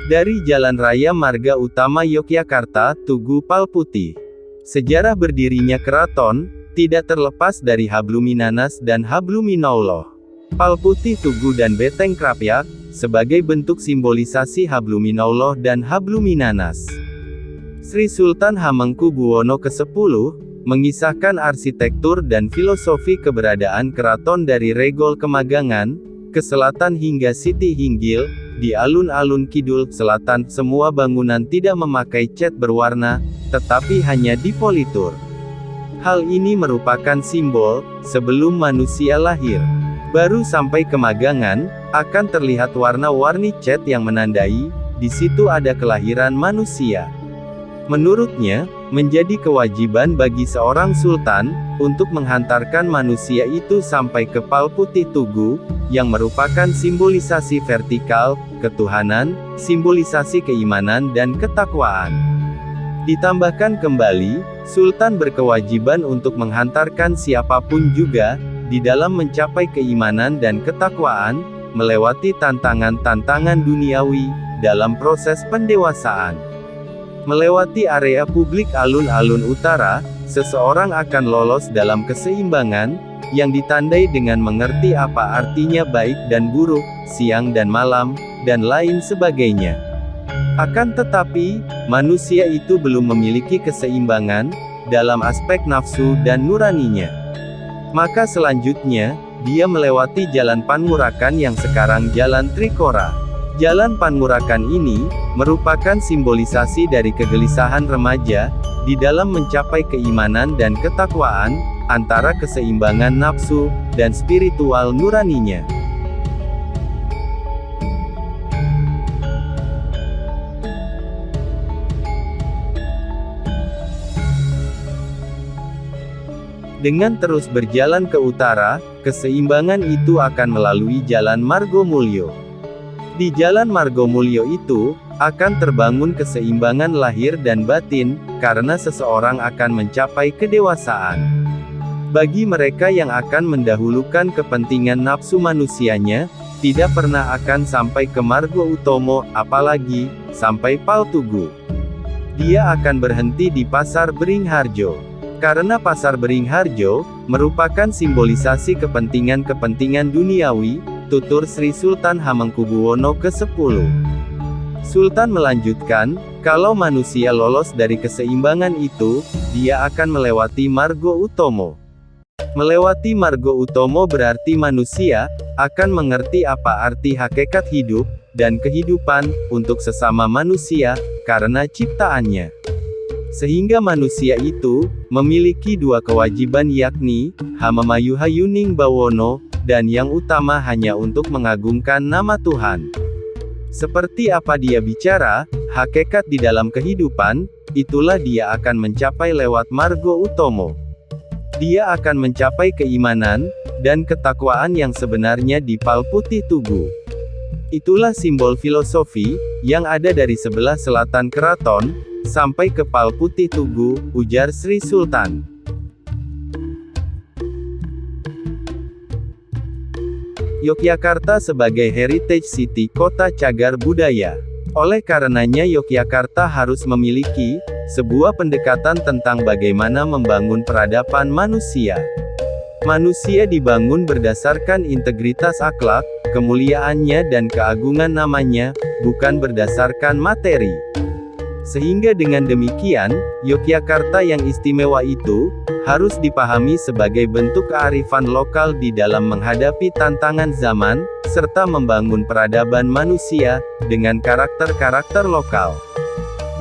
Dari Jalan Raya Marga Utama Yogyakarta, Tugu Palputih. Sejarah berdirinya keraton, tidak terlepas dari Habluminanas dan Habluminallah. Palputih Tugu dan Beteng Krapyak, sebagai bentuk simbolisasi Habluminallah dan Habluminanas. Sri Sultan Hamengkubuwono ke-10, mengisahkan arsitektur dan filosofi keberadaan keraton dari Regol Kemagangan, ke selatan hingga Siti Hinggil, di alun-alun kidul, selatan, semua bangunan tidak memakai cat berwarna, tetapi hanya dipolitur. Hal ini merupakan simbol, sebelum manusia lahir. Baru sampai Kemagangan, akan terlihat warna-warni cat yang menandai, di situ ada kelahiran manusia. Menurutnya, menjadi kewajiban bagi seorang sultan, untuk menghantarkan manusia itu sampai ke Palputih Tugu, yang merupakan simbolisasi vertikal, ketuhanan, simbolisasi keimanan dan ketakwaan. Ditambahkan kembali, sultan berkewajiban untuk menghantarkan siapapun juga, di dalam mencapai keimanan dan ketakwaan, melewati tantangan-tantangan duniawi, dalam proses pendewasaan. Melewati area publik alun-alun utara, seseorang akan lolos dalam keseimbangan, yang ditandai dengan mengerti apa artinya baik dan buruk, siang dan malam, dan lain sebagainya. Akan tetapi, manusia itu belum memiliki keseimbangan, dalam aspek nafsu dan nuraninya. Maka selanjutnya, dia melewati Jalan Panmurakan yang sekarang Jalan Trikora. Jalan Panmurakan ini, merupakan simbolisasi dari kegelisahan remaja, di dalam mencapai keimanan dan ketakwaan, antara keseimbangan nafsu, dan spiritual nuraninya. Dengan terus berjalan ke utara, keseimbangan itu akan melalui Jalan Margomulyo. Di Jalan Margomulyo itu, akan terbangun keseimbangan lahir dan batin, karena seseorang akan mencapai kedewasaan. Bagi mereka yang akan mendahulukan kepentingan nafsu manusianya, tidak pernah akan sampai ke Margo Utomo, apalagi, sampai Paltugu. Dia akan berhenti di Pasar Beringharjo. Karena Pasar Beringharjo, merupakan simbolisasi kepentingan-kepentingan duniawi, tutur Sri Sultan Hamengkubuwono ke-10. Sultan melanjutkan, kalau manusia lolos dari keseimbangan itu, dia akan melewati Margo Utomo. Melewati Margo Utomo berarti manusia, akan mengerti apa arti hakikat hidup, dan kehidupan, untuk sesama manusia, karena ciptaannya. Sehingga manusia itu, memiliki dua kewajiban yakni, Hamamayuhayuning Bawono, dan yang utama hanya untuk mengagungkan nama Tuhan. Seperti apa dia bicara, hakikat di dalam kehidupan, itulah dia akan mencapai lewat Margo Utomo. Dia akan mencapai keimanan, dan ketakwaan yang sebenarnya di Palputih Tugu. Itulah simbol filosofi, yang ada dari sebelah selatan keraton, sampai ke Palputih Tugu, ujar Sri Sultan. Yogyakarta sebagai Heritage City, kota cagar budaya. Oleh karenanya Yogyakarta harus memiliki sebuah pendekatan tentang bagaimana membangun peradaban manusia. Manusia dibangun berdasarkan integritas akhlak, kemuliaannya dan keagungan namanya, bukan berdasarkan materi. Sehingga dengan demikian, Yogyakarta yang istimewa itu, harus dipahami sebagai bentuk kearifan lokal di dalam menghadapi tantangan zaman, serta membangun peradaban manusia, dengan karakter-karakter lokal.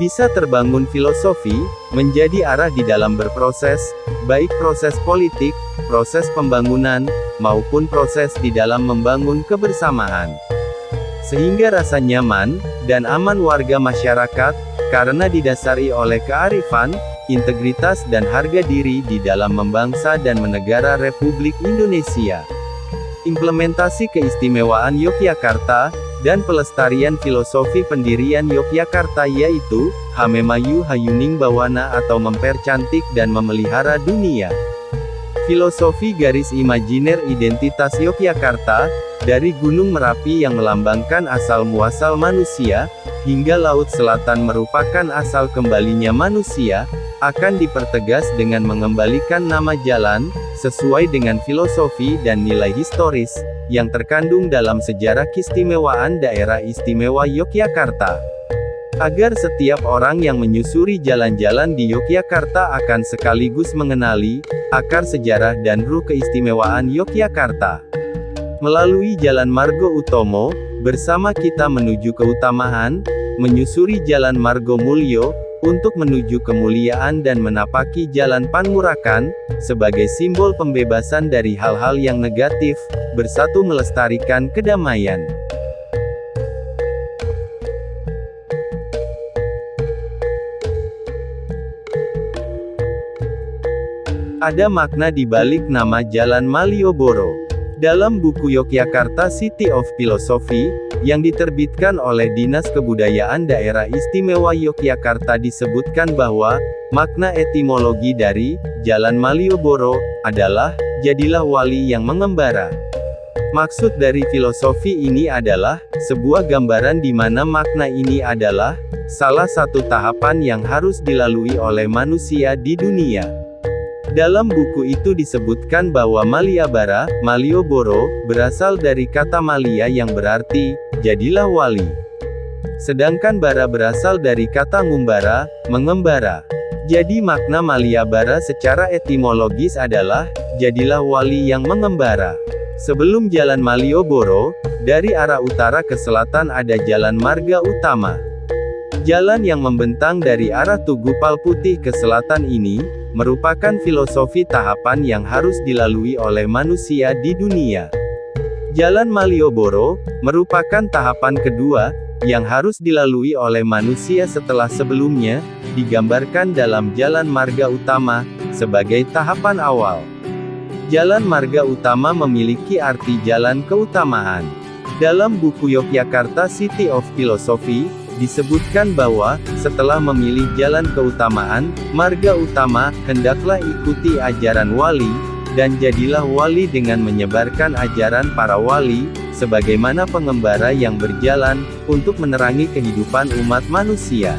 Bisa terbangun filosofi, menjadi arah di dalam berproses, baik proses politik, proses pembangunan, maupun proses di dalam membangun kebersamaan. Sehingga rasa nyaman, dan aman warga masyarakat, karena didasari oleh kearifan, integritas dan harga diri di dalam membangsa dan menegara Republik Indonesia. Implementasi keistimewaan Yogyakarta, dan pelestarian filosofi pendirian Yogyakarta yaitu, Hamemayu Hayuning Bawana atau mempercantik dan memelihara dunia. Filosofi garis imajiner identitas Yogyakarta, dari Gunung Merapi yang melambangkan asal-muasal manusia, hingga Laut Selatan merupakan asal kembalinya manusia, akan dipertegas dengan mengembalikan nama jalan, sesuai dengan filosofi dan nilai historis, yang terkandung dalam sejarah keistimewaan Daerah Istimewa Yogyakarta. Agar setiap orang yang menyusuri jalan-jalan di Yogyakarta akan sekaligus mengenali akar sejarah dan ruh keistimewaan Yogyakarta. Melalui Jalan Margo Utomo, bersama kita menuju keutamaan, menyusuri Jalan Margo Mulyo, untuk menuju kemuliaan dan menapaki Jalan Panmurakan, sebagai simbol pembebasan dari hal-hal yang negatif, bersatu melestarikan kedamaian. Ada makna di balik nama Jalan Malioboro. Dalam buku Yogyakarta City of Philosophy, yang diterbitkan oleh Dinas Kebudayaan Daerah Istimewa Yogyakarta disebutkan bahwa, makna etimologi dari Jalan Malioboro adalah, jadilah wali yang mengembara. Maksud dari filosofi ini adalah, sebuah gambaran di mana makna ini adalah, salah satu tahapan yang harus dilalui oleh manusia di dunia. Dalam buku itu disebutkan bahwa Maliabara, Malioboro, berasal dari kata Malia yang berarti, jadilah wali. Sedangkan bara berasal dari kata ngumbara, mengembara. Jadi makna Maliabara secara etimologis adalah, jadilah wali yang mengembara. Sebelum Jalan Malioboro, dari arah utara ke selatan ada Jalan Marga Utama. Jalan yang membentang dari arah Tugu Palputih ke selatan ini, merupakan filosofi tahapan yang harus dilalui oleh manusia di dunia. Jalan Malioboro, merupakan tahapan kedua, yang harus dilalui oleh manusia setelah sebelumnya, digambarkan dalam Jalan Marga Utama, sebagai tahapan awal. Jalan Marga Utama memiliki arti jalan keutamaan. Dalam buku Yogyakarta City of Philosophy, disebutkan bahwa, setelah memilih jalan keutamaan, marga utama, hendaklah ikuti ajaran wali, dan jadilah wali dengan menyebarkan ajaran para wali, sebagaimana pengembara yang berjalan, untuk menerangi kehidupan umat manusia.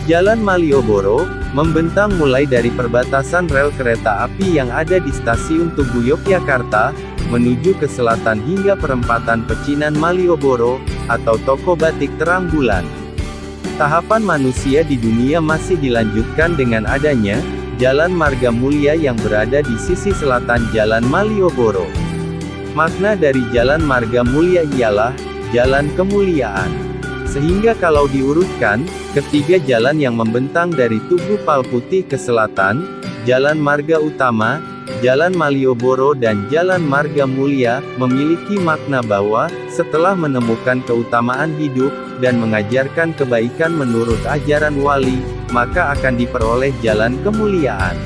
Jalan Malioboro, membentang mulai dari perbatasan rel kereta api yang ada di Stasiun Tugu Yogyakarta, menuju ke selatan hingga perempatan Pecinan Malioboro, atau Toko Batik Terang Bulan. Tahapan manusia di dunia masih dilanjutkan dengan adanya Jalan Marga Mulya yang berada di sisi selatan Jalan Malioboro. Makna dari Jalan Marga Mulya ialah jalan kemuliaan. Sehingga kalau diurutkan, ketiga jalan yang membentang dari Tugu Palputih ke selatan, Jalan Marga Utama, Jalan Malioboro dan Jalan Marga Mulya, memiliki makna bahwa, setelah menemukan keutamaan hidup, dan mengajarkan kebaikan menurut ajaran wali, maka akan diperoleh jalan kemuliaan.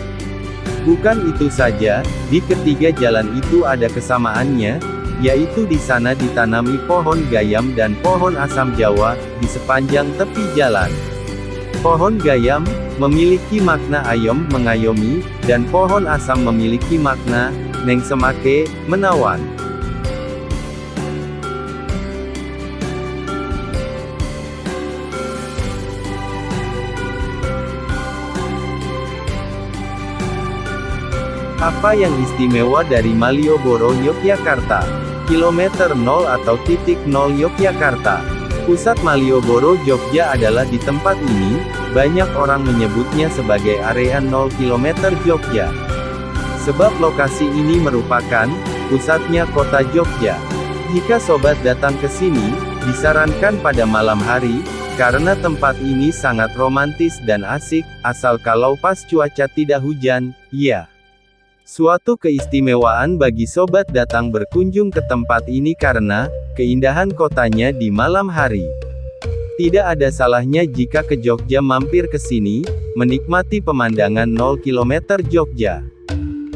Bukan itu saja, di ketiga jalan itu ada kesamaannya, yaitu di sana ditanami pohon gayam dan pohon asam Jawa, di sepanjang tepi jalan. Pohon gayam, memiliki makna ayom, mengayomi, dan pohon asam memiliki makna, neng semake, menawan. Apa yang istimewa dari Malioboro Yogyakarta? Kilometer 0 atau titik 0 Yogyakarta. Pusat Malioboro Jogja adalah di tempat ini, banyak orang menyebutnya sebagai area 0 km Jogja. Sebab lokasi ini merupakan pusatnya kota Jogja. Jika sobat datang ke sini, disarankan pada malam hari, karena tempat ini sangat romantis dan asik, asal kalau pas cuaca tidak hujan, ya. Suatu keistimewaan bagi sobat datang berkunjung ke tempat ini karena keindahan kotanya di malam hari. Tidak ada salahnya jika ke Jogja mampir ke sini, menikmati pemandangan 0 km Jogja.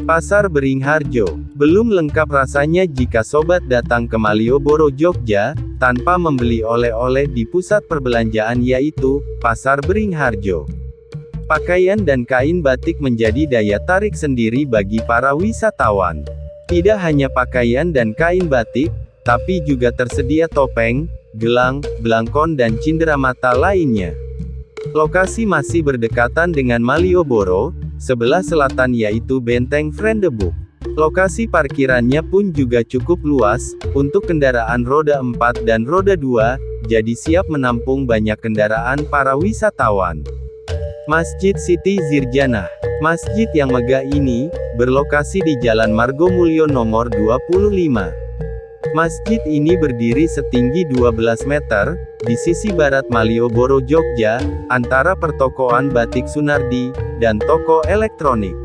Pasar Beringharjo. Belum lengkap rasanya jika sobat datang ke Malioboro Jogja, tanpa membeli oleh-oleh di pusat perbelanjaan yaitu, Pasar Beringharjo. Pakaian dan kain batik menjadi daya tarik sendiri bagi para wisatawan. Tidak hanya pakaian dan kain batik, tapi juga tersedia topeng, gelang, belangkon dan cenderamata lainnya. Lokasi masih berdekatan dengan Malioboro, sebelah selatan yaitu Benteng Vriendeboek. Lokasi parkirannya pun juga cukup luas, untuk kendaraan roda 4 dan roda 2, jadi siap menampung banyak kendaraan para wisatawan. Masjid Siti Zirjanah. Masjid yang megah ini, berlokasi di Jalan Margomulyo nomor 25. Masjid ini berdiri setinggi 12 meter, di sisi barat Malioboro Jogja, antara pertokoan Batik Sunardi, dan toko elektronik.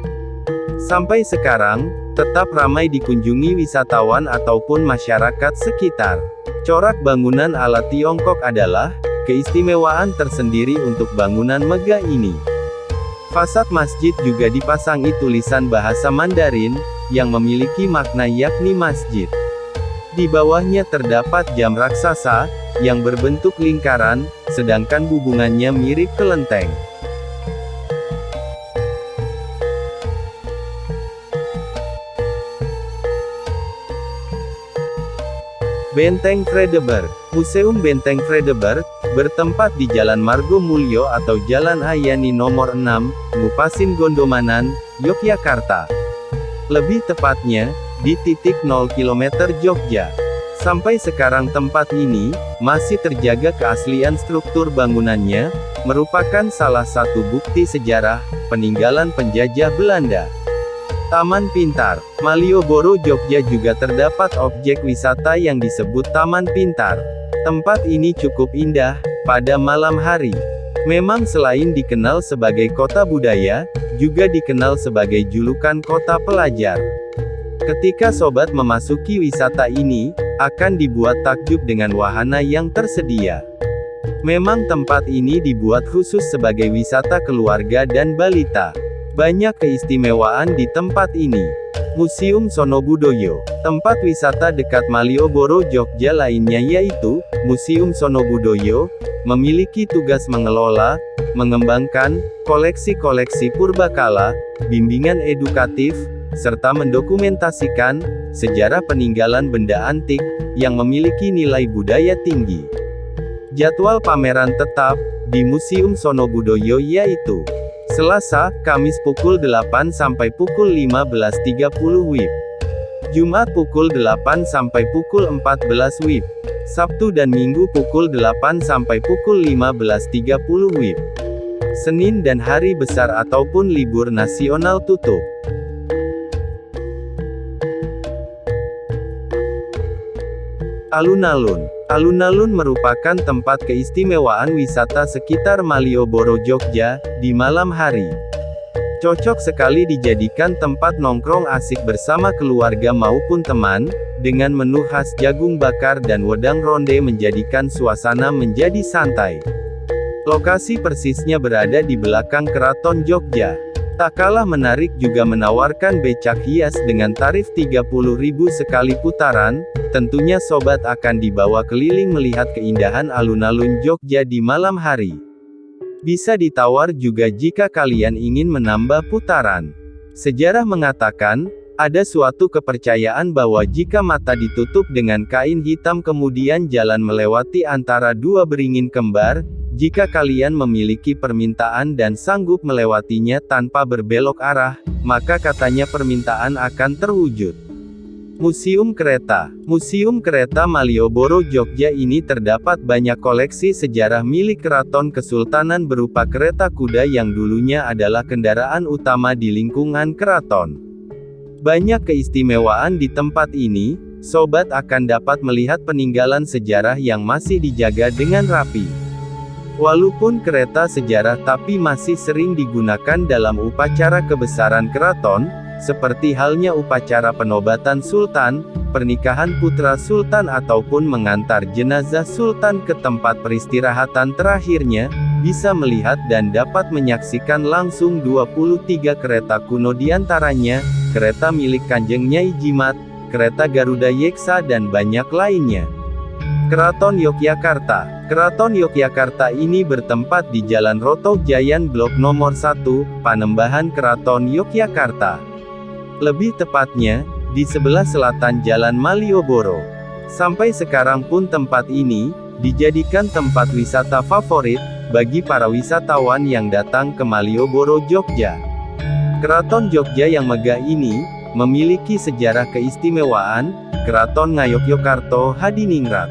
Sampai sekarang, tetap ramai dikunjungi wisatawan ataupun masyarakat sekitar. Corak bangunan ala Tiongkok adalah keistimewaan tersendiri untuk bangunan megah ini. Fasad masjid juga dipasangi tulisan bahasa Mandarin, yang memiliki makna yakni masjid. Di bawahnya terdapat jam raksasa, yang berbentuk lingkaran, sedangkan hubungannya mirip kelenteng. Benteng Vredeburg. Museum Benteng Vredeburg, bertempat di Jalan Margomulyo atau Jalan Ayani nomor 6, Ngupasin Gondomanan, Yogyakarta. Lebih tepatnya, di titik 0 km Jogja. Sampai sekarang tempat ini, masih terjaga keaslian struktur bangunannya, merupakan salah satu bukti sejarah, peninggalan penjajah Belanda. Taman Pintar. Malioboro Jogja juga terdapat objek wisata yang disebut Taman Pintar. Tempat ini cukup indah, pada malam hari. Memang selain dikenal sebagai kota budaya, juga dikenal sebagai julukan kota pelajar. Ketika sobat memasuki wisata ini, akan dibuat takjub dengan wahana yang tersedia. Memang tempat ini dibuat khusus sebagai wisata keluarga dan balita. Banyak keistimewaan di tempat ini. Museum Sonobudoyo. Tempat wisata dekat Malioboro Jogja lainnya yaitu, Museum Sonobudoyo, memiliki tugas mengelola, mengembangkan, koleksi-koleksi purbakala, bimbingan edukatif, serta mendokumentasikan, sejarah peninggalan benda antik, yang memiliki nilai budaya tinggi. Jadwal pameran tetap, di Museum Sonobudoyo yaitu, Selasa, Kamis pukul 8 sampai pukul 15.30 WIB. Jumat pukul 8 sampai pukul 14 WIB. Sabtu dan Minggu pukul 8 sampai pukul 15.30 WIB. Senin dan hari besar ataupun libur nasional tutup. Alun-alun. Alun-alun merupakan tempat keistimewaan wisata sekitar Malioboro Jogja, di malam hari. Cocok sekali dijadikan tempat nongkrong asik bersama keluarga maupun teman, dengan menu khas jagung bakar dan wedang ronde menjadikan suasana menjadi santai. Lokasi persisnya berada di belakang Keraton Jogja. Tak kalah menarik juga menawarkan becak hias dengan tarif 30.000 sekali putaran, tentunya sobat akan dibawa keliling melihat keindahan alun-alun Jogja di malam hari. Bisa ditawar juga jika kalian ingin menambah putaran. Sejarah mengatakan, ada suatu kepercayaan bahwa jika mata ditutup dengan kain hitam kemudian jalan melewati antara dua beringin kembar, jika kalian memiliki permintaan dan sanggup melewatinya tanpa berbelok arah, maka katanya permintaan akan terwujud. Museum Kereta. Museum Kereta Malioboro Jogja ini terdapat banyak koleksi sejarah milik Keraton Kesultanan berupa kereta kuda yang dulunya adalah kendaraan utama di lingkungan keraton. Banyak keistimewaan di tempat ini, sobat akan dapat melihat peninggalan sejarah yang masih dijaga dengan rapi. Walaupun kereta sejarah tapi masih sering digunakan dalam upacara kebesaran keraton, seperti halnya upacara penobatan sultan, pernikahan putra sultan ataupun mengantar jenazah sultan ke tempat peristirahatan terakhirnya, bisa melihat dan dapat menyaksikan langsung 23 kereta kuno diantaranya, kereta milik Kanjeng Nyai Jimat, kereta Garuda Yeksa dan banyak lainnya. Keraton Yogyakarta. Keraton Yogyakarta ini bertempat di Jalan Roto Jayan Blok nomor 1, Panembahan Keraton Yogyakarta. Lebih tepatnya, di sebelah selatan Jalan Malioboro. Sampai sekarang pun tempat ini dijadikan tempat wisata favorit bagi para wisatawan yang datang ke Malioboro, Jogja. Keraton Jogja yang megah ini memiliki sejarah keistimewaan, Keraton Ngayogyakarta Hadiningrat.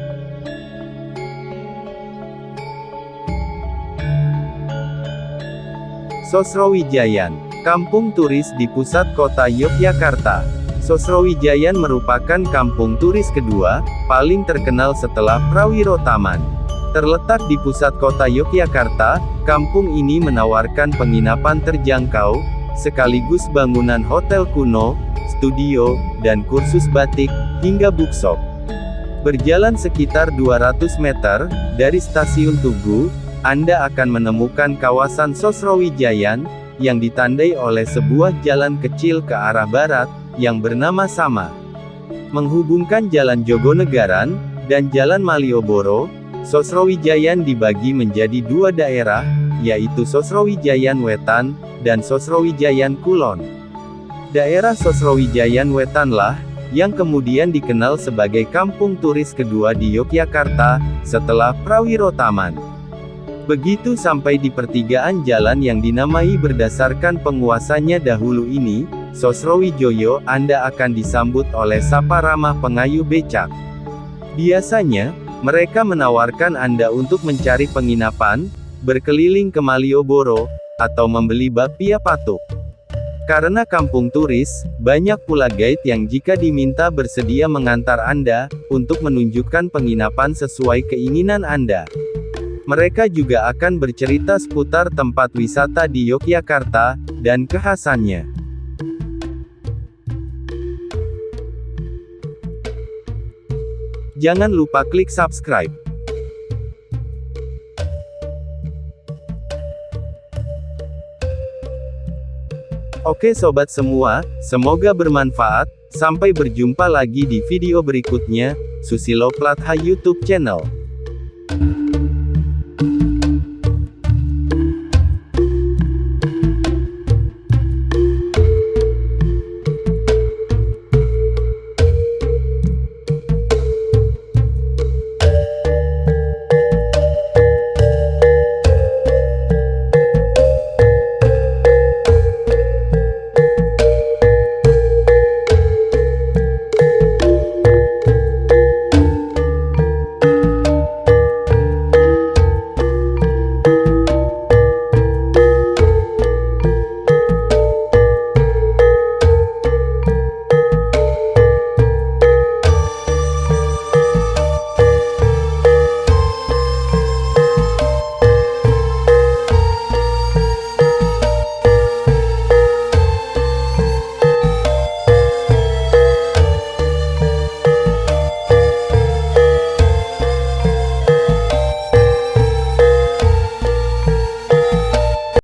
Sosrowijayan, kampung turis di pusat kota Yogyakarta. Sosrowijayan merupakan kampung turis kedua, paling terkenal setelah Prawiro Taman. Terletak di pusat kota Yogyakarta, kampung ini menawarkan penginapan terjangkau, sekaligus bangunan hotel kuno, studio, dan kursus batik, hingga bookshop. Berjalan sekitar 200 meter, dari stasiun Tugu, Anda akan menemukan kawasan Sosrowijayan, yang ditandai oleh sebuah jalan kecil ke arah barat, yang bernama sama. Menghubungkan Jalan Jogonegaran, dan Jalan Malioboro, Sosrowijayan dibagi menjadi dua daerah, yaitu Sosrowijayan Wetan, dan Sosrowijayan Kulon. Daerah Sosrowijayan Wetanlah, yang kemudian dikenal sebagai kampung turis kedua di Yogyakarta, setelah Prawiro Taman. Begitu sampai di pertigaan jalan yang dinamai berdasarkan penguasanya dahulu ini, Sosrowijoyo, Anda akan disambut oleh sapa ramah pengayuh becak. Biasanya, mereka menawarkan Anda untuk mencari penginapan, berkeliling ke Malioboro, atau membeli bapia patuk. Karena kampung turis, banyak pula guide yang jika diminta bersedia mengantar Anda, untuk menunjukkan penginapan sesuai keinginan Anda. Mereka juga akan bercerita seputar tempat wisata di Yogyakarta, dan kekhasannya. Jangan lupa klik subscribe. Oke sobat semua, semoga bermanfaat. Sampai berjumpa lagi di video berikutnya, Susilo Platha YouTube channel.